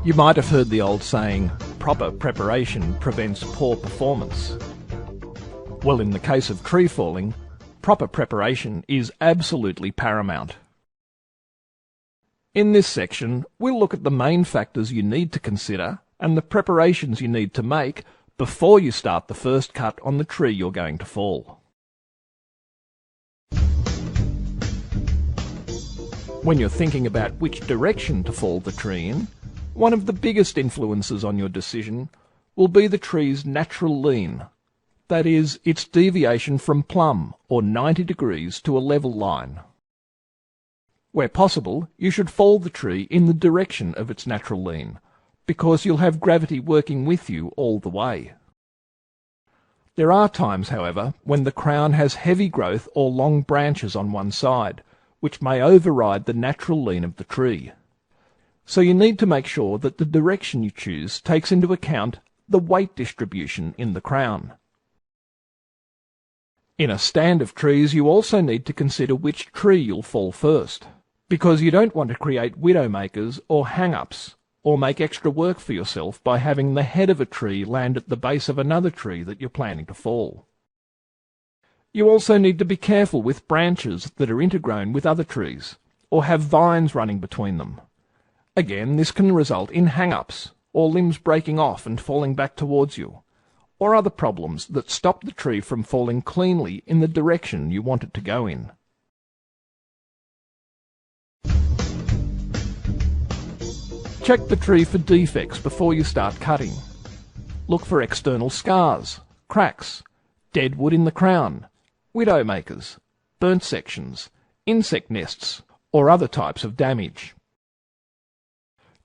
You might have heard the old saying, proper preparation prevents poor performance. Well, in the case of tree falling, proper preparation is absolutely paramount. In this section, we'll look at the main factors you need to consider and the preparations you need to make before you start the first cut on the tree you're going to fall. When you're thinking about which direction to fall the tree in, one of the biggest influences on your decision will be the tree's natural lean, that is, its deviation from plumb or 90 degrees to a level line. Where possible, you should fall the tree in the direction of its natural lean, because you'll have gravity working with you all the way. There are times, however, when the crown has heavy growth or long branches on one side, which may override the natural lean of the tree. So you need to make sure that the direction you choose takes into account the weight distribution in the crown. In a stand of trees, you also need to consider which tree you'll fall first, because you don't want to create widowmakers or hang-ups, or make extra work for yourself by having the head of a tree land at the base of another tree that you're planning to fall. You also need to be careful with branches that are intergrown with other trees, or have vines running between them. Again, this can result in hang-ups, or limbs breaking off and falling back towards you, or other problems that stop the tree from falling cleanly in the direction you want it to go in. Check the tree for defects before you start cutting. Look for external scars, cracks, dead wood in the crown, widowmakers, burnt sections, insect nests, or other types of damage.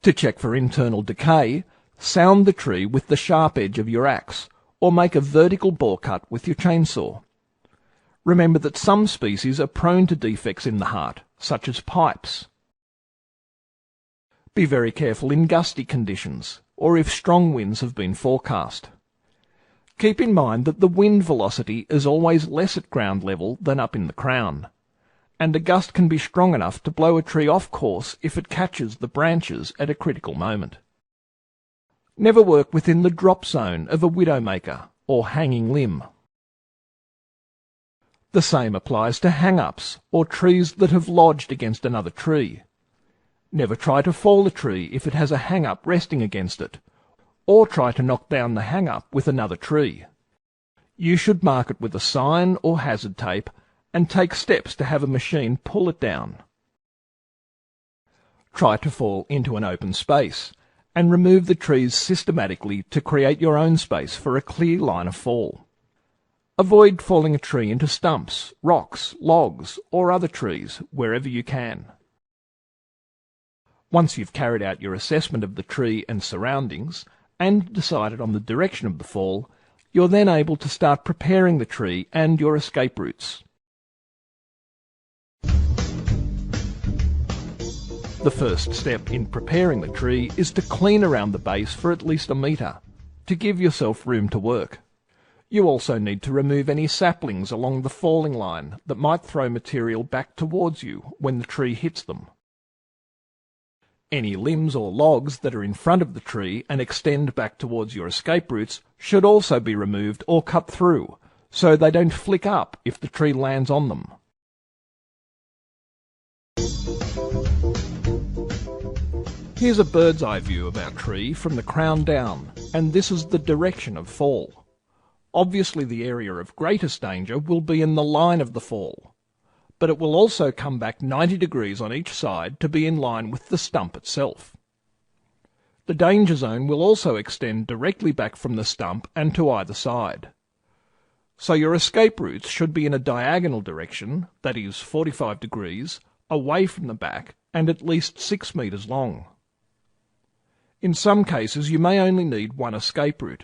To check for internal decay, sound the tree with the sharp edge of your axe, or make a vertical bore cut with your chainsaw. Remember that some species are prone to defects in the heart, such as pipes. Be very careful in gusty conditions, or if strong winds have been forecast. Keep in mind that the wind velocity is always less at ground level than up in the crown, and a gust can be strong enough to blow a tree off course if it catches the branches at a critical moment. Never work within the drop zone of a widowmaker or hanging limb. The same applies to hang-ups or trees that have lodged against another tree. Never try to fall a tree if it has a hang-up resting against it, or try to knock down the hang-up with another tree. You should mark it with a sign or hazard tape and take steps to have a machine pull it down. Try to fall into an open space and remove the trees systematically to create your own space for a clear line of fall. Avoid falling a tree into stumps, rocks, logs, or other trees wherever you can. Once you've carried out your assessment of the tree and surroundings, and decided on the direction of the fall, you're then able to start preparing the tree and your escape routes. The first step in preparing the tree is to clean around the base for at least a metre, to give yourself room to work. You also need to remove any saplings along the falling line that might throw material back towards you when the tree hits them. Any limbs or logs that are in front of the tree and extend back towards your escape routes should also be removed or cut through, so they don't flick up if the tree lands on them. Here's a bird's eye view of our tree from the crown down, and this is the direction of fall. Obviously the area of greatest danger will be in the line of the fall, but it will also come back 90 degrees on each side to be in line with the stump itself. The danger zone will also extend directly back from the stump and to either side. So your escape routes should be in a diagonal direction, that is 45 degrees, away from the back and at least 6 metres long. In some cases you may only need one escape route,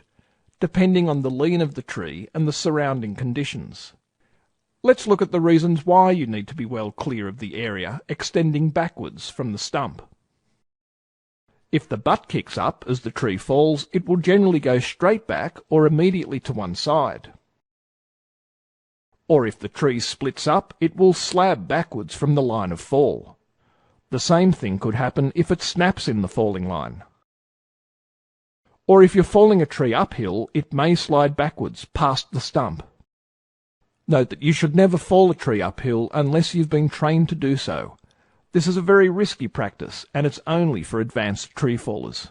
depending on the lean of the tree and the surrounding conditions. Let's look at the reasons why you need to be well clear of the area extending backwards from the stump. If the butt kicks up as the tree falls, it will generally go straight back or immediately to one side. Or if the tree splits up, it will slab backwards from the line of fall. The same thing could happen if it snaps in the falling line. Or if you're falling a tree uphill, it may slide backwards past the stump. Note that you should never fall a tree uphill unless you've been trained to do so. This is a very risky practice, and it's only for advanced tree fallers.